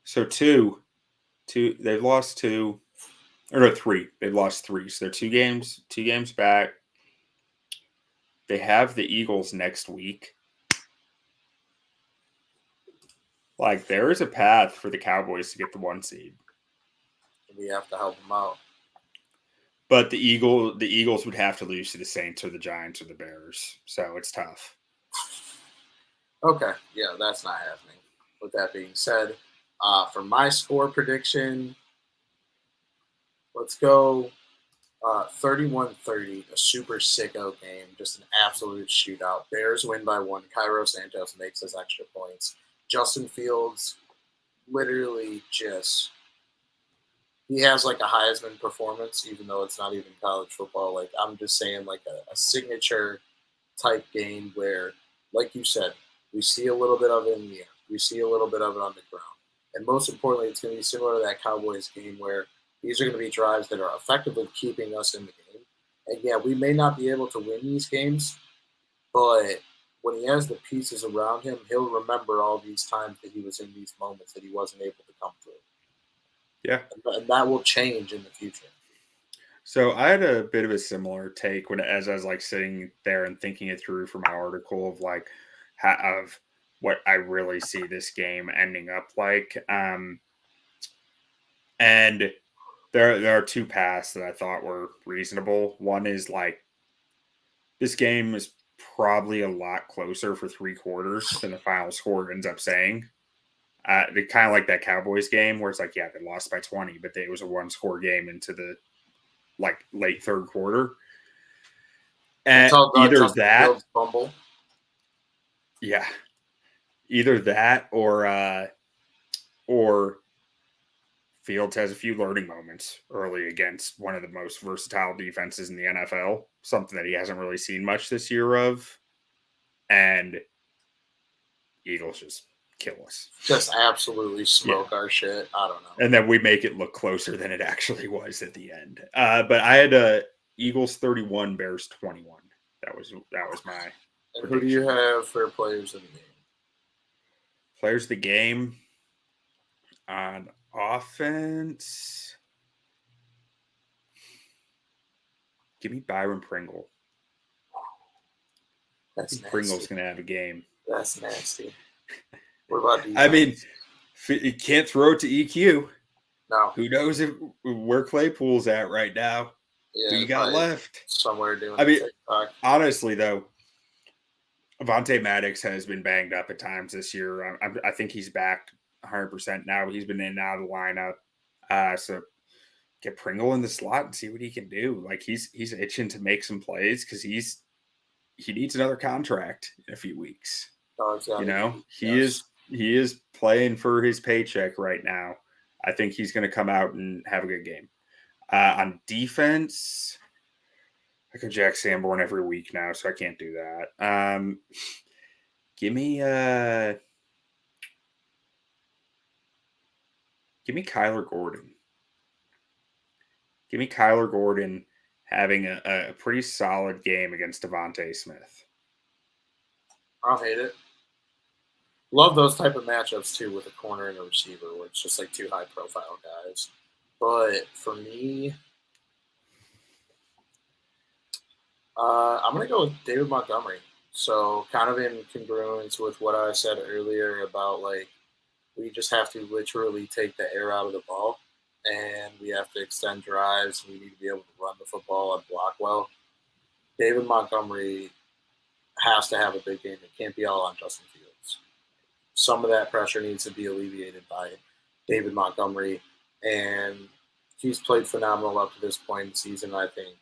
So two. They've lost two, or no, three. They've lost three. So they're two games back. They have the Eagles next week. Like there is a path for the Cowboys to get the 1 seed, We have to help them out. but the Eagles would have to lose to the Saints or the Giants or the Bears. So it's tough. Okay, yeah, that's not happening. With that being said, for my score prediction, let's go 31-30, a super sicko game, just an absolute shootout. Bears win by one. Cairo Santos makes his extra points. Justin Fields literally just he has like a Heisman performance, even though it's not even college football. Like I'm just saying, like a signature type game where, like you said, we see a little bit of it in the air, we see a little bit of it on the ground, and most importantly, it's going to be similar to that Cowboys game where these are going to be drives that are effectively keeping us in the game. And yeah, we may not be able to win these games, but when he has the pieces around him, he'll remember all these times that he was in these moments that he wasn't able to come through. Yeah. And that will change in the future. So I had a bit of a similar take as I was like sitting there and thinking it through for my article of like of what I really see this game ending up like. And there are two paths that I thought were reasonable. One is like this game is probably a lot closer for 3 quarters than the final score ends up saying. They kind of like that Cowboys game where it's like, yeah, they lost by 20, but it was a 1-score game into the late third quarter. And either Justin that, Fields fumble. yeah, either that or Fields has a few learning moments early against one of the most versatile defenses in the NFL, something that he hasn't really seen much this year of, and Eagles just kill us. Just absolutely smoke our shit. I don't know. And then we make it look closer than it actually was at the end. But I had Eagles 31, Bears 21. That was my And prediction. who do you have for players in the game? Players of the game on offense. Give me Byron Pringle. That's nasty. Pringle's going to have a game. That's nasty. What about defense? I mean, you can't throw it to EQ. No. Who knows where Claypool's at right now? Yeah, who you got left? Somewhere doing TikTok. Honestly, though, Avonte Maddox has been banged up at times this year. I think he's back 100% now. He's been in and out of the lineup. So get Pringle in the slot and see what he can do. Like he's itching to make some plays because he needs another contract in a few weeks. Oh, exactly. He is playing for his paycheck right now. I think he's going to come out and have a good game. On defense, I go Jack Sanborn every week now, so I can't do that. Give me Kyler Gordon. Give me Kyler Gordon having a pretty solid game against Devontae Smith. I don't hate it. Love those type of matchups, too, with a corner and a receiver, where it's just like two high-profile guys. But for me, I'm going to go with David Montgomery. So kind of in congruence with what I said earlier about, like, we just have to literally take the air out of the ball, and we have to extend drives. We need to be able to run the football and block well. David Montgomery has to have a big game. It can't be all on Justin Fields. Some of that pressure needs to be alleviated by David Montgomery, and he's played phenomenal up to this point in the season. I think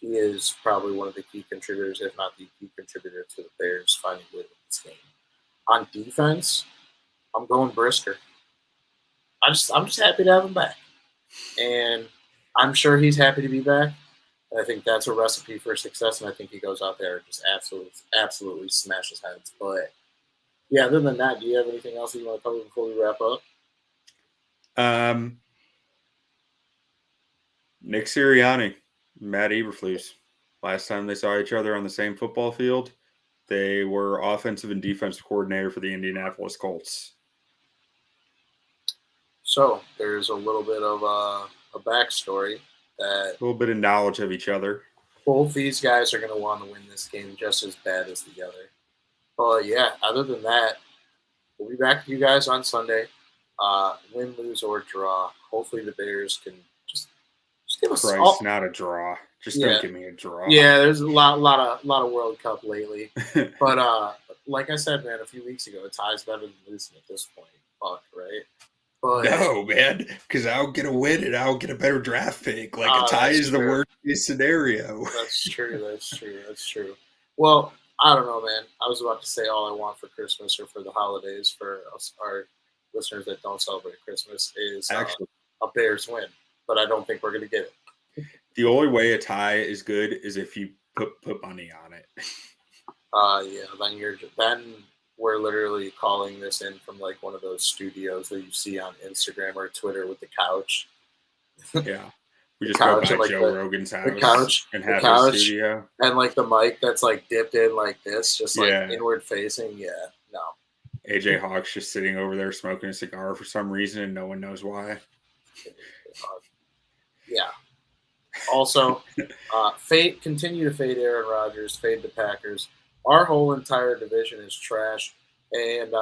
he is probably one of the key contributors, if not the key contributor, to the Bears finding a way to win this game. On defense, I'm going Brisker. I'm just happy to have him back, and I'm sure he's happy to be back. I think that's a recipe for success, and I think he goes out there and just absolutely smashes heads. But yeah, other than that, do you have anything else that you want to cover before we wrap up? Nick Sirianni, Matt Eberflus. Last time they saw each other on the same football field, they were offensive and defensive coordinator for the Indianapolis Colts. So there's a little bit of a backstory that a little bit of knowledge of each other. Both these guys are going to want to win this game just as bad as the other. But yeah, other than that, we'll be back with you guys on Sunday. Win, lose, or draw. Hopefully the Bears can just give us not a draw. Just don't give me a draw. Yeah, there's a lot of World Cup lately. But like I said, man, a few weeks ago, a tie's better than losing at this point. Fuck, right? But, no, man, because I'll get a win and I'll get a better draft pick. Like a tie is the worst case scenario. That's true. Well, I don't know, man. I was about to say all I want for Christmas or for the holidays for us, our listeners that don't celebrate Christmas is a Bears win. But I don't think we're going to get it. The only way a tie is good is if you put money on it. Yeah, then we're literally calling this in from like one of those studios that you see on Instagram or Twitter with the couch. Yeah. We just go by Joe Rogan's house and have a studio. And like the mic that's like dipped in like this, just like inward facing. Yeah, no. AJ Hawk's just sitting over there smoking a cigar for some reason and no one knows why. Yeah. Also, continue to fade Aaron Rodgers, fade the Packers. Our whole entire division is trash, and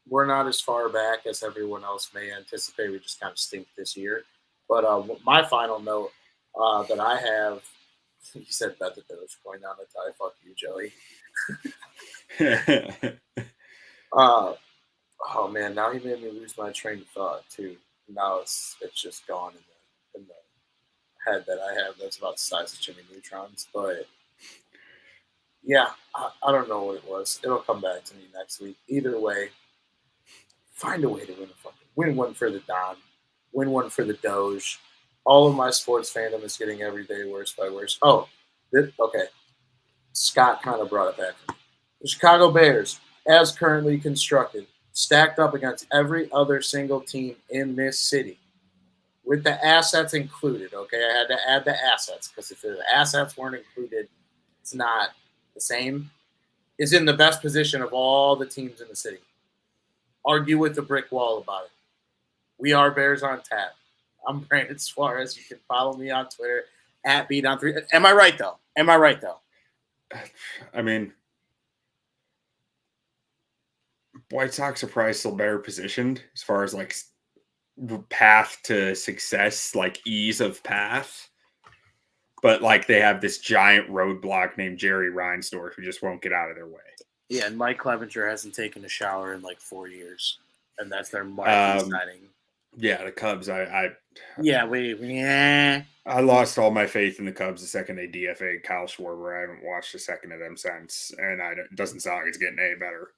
we're not as far back as everyone else may anticipate. We just kind of stink this year. But my final note that I have, you said bet the Dogecoin on the tie. Fuck you, Joey. Oh man, now he made me lose my train of thought too. Now it's just gone in the head that I have that's about the size of Jimmy Neutron's. But yeah, I don't know what it was. It'll come back to me next week. Either way, find a way to win one for the Don, win one for the Doge. All of my sports fandom is getting every day worse by worse. Oh, okay. Scott kind of brought it back. The Chicago Bears, as currently constructed, stacked up against every other single team in this city, with the assets included. Okay, I had to add the assets because if the assets weren't included, it's not the same. Is in the best position of all the teams in the city. Argue with the brick wall about it. We are Bears on tap. I'm Brandon Suarez. You can follow me on Twitter at Bdon3. Am I right though? I mean, White Sox are probably still better positioned as far as like path to success, like ease of path. But like they have this giant roadblock named Jerry Reinsdorf who just won't get out of their way. Yeah, and Mike Clevenger hasn't taken a shower in like 4 years, and that's their marquee signing. Yeah, the Cubs. I lost all my faith in the Cubs the second they DFA'd Kyle Schwarber. I haven't watched a second of them since, and it doesn't sound like it's getting any better.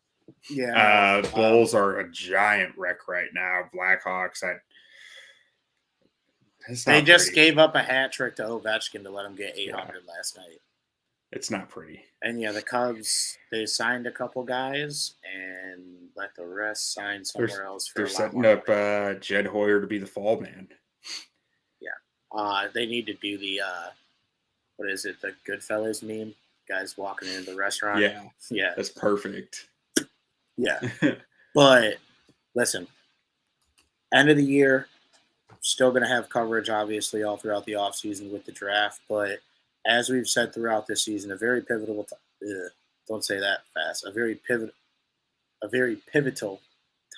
Yeah, Bulls are a giant wreck right now. Blackhawks. They just gave up a hat trick to Ovechkin to let him get 800 last night. It's not pretty. And yeah, the Cubs, they signed a couple guys and let the rest sign somewhere else. They're setting up Jed Hoyer to be the fall man. Yeah. They need to do the, what is it, the Goodfellas meme? Guys walking into the restaurant. Yeah. That's perfect. Yeah. But listen, end of the year, still going to have coverage, obviously, all throughout the offseason with the draft. But as we've said throughout this season, a very pivotal don't say that fast. A very pivotal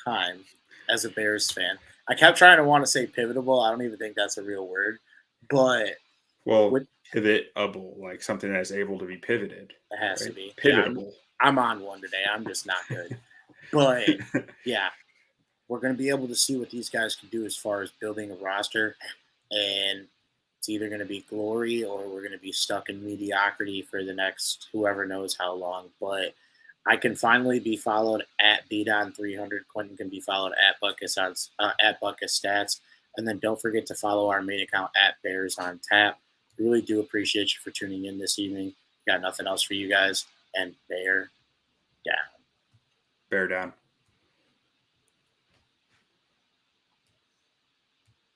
time as a Bears fan. I kept trying to want to say pivotable. I don't even think that's a real word. But pivotable, like something that's able to be pivoted. It has to be. Pivotable. Yeah, I'm on one today. I'm just not good. But yeah, we're going to be able to see what these guys can do as far as building a roster. And it's either going to be glory or we're going to be stuck in mediocrity for the next whoever knows how long. But I can finally be followed at Bdon300. Quinten can be followed at Buckus Stats. And then don't forget to follow our main account at Bears on Tap. Really do appreciate you for tuning in this evening. Got nothing else for you guys. And bear down. Bear down.